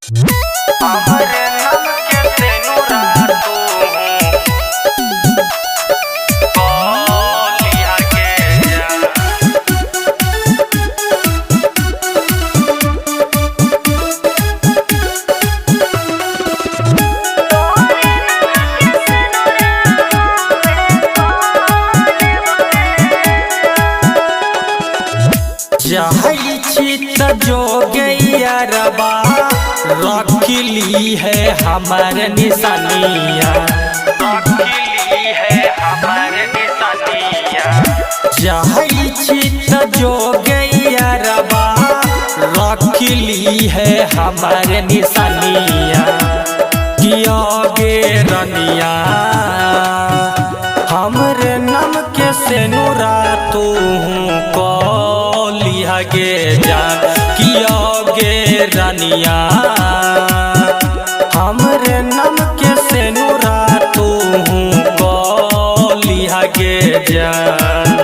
हमरे नाम के तेनुरा तू बोलिया के जा। जहई चित जो गैया रबा रखली है हमार निशानिया, रखली है हमारे निशानिया। जहई चित जो गैया रबा रखली है हमार निशानिया। किया गे रनिया हमरे नाम के सेनुरा तू लिहा गे जान। किया गे रानिया हमरे नाम के सेनुरा तू लिहा गे जान।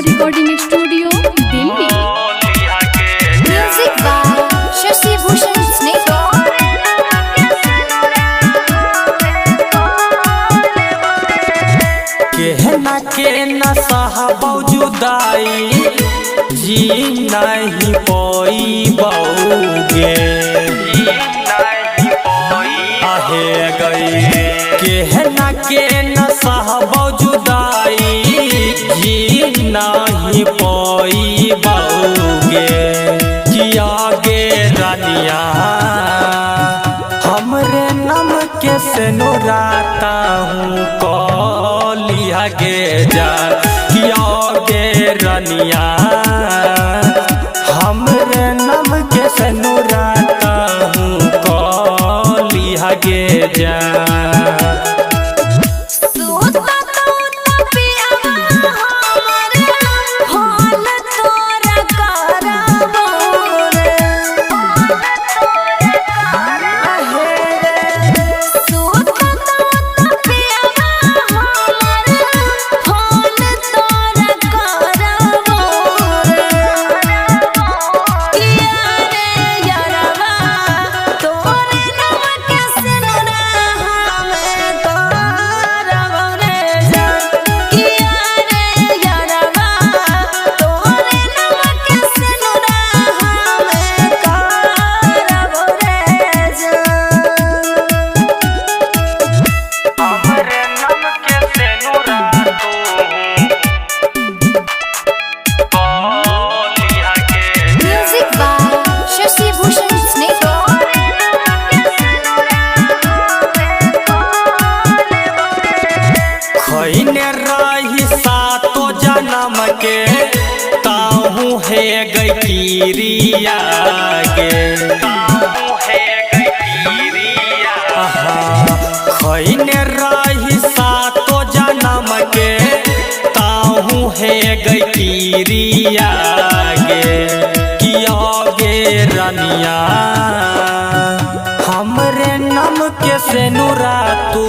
Recording studio Delhi. Music by Shashi Bhushan Sneha. कहना के न सहबौ जुदाई जी नहीं पोई बौगे आहे गई। कहना के न सहबौ जुदाई जी नहीं पोई बौगे। किया गे रानिया हमरे नाम के सेनुराता हूँ लिहा गे जान। किया गे रानिया हमरे नाम के सेनुराता हूँ लिहा गे जान। रही सातो जन्म के ताहू है गैरिया गे। खैने रही सातो जन्म के ताहू है गैरिया गे। किया गे रानिया हमरे नाम के सेनुरा तू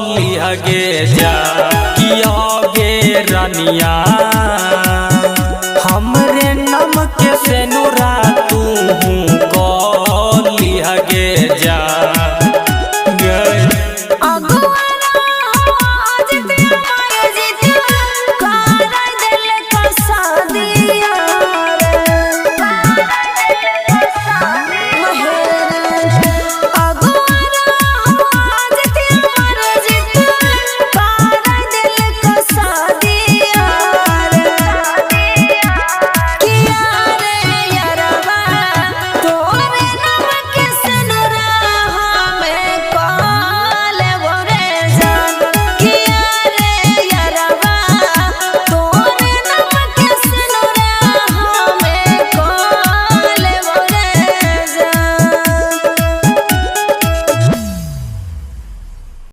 लिहा गे जा। किया गे रानिया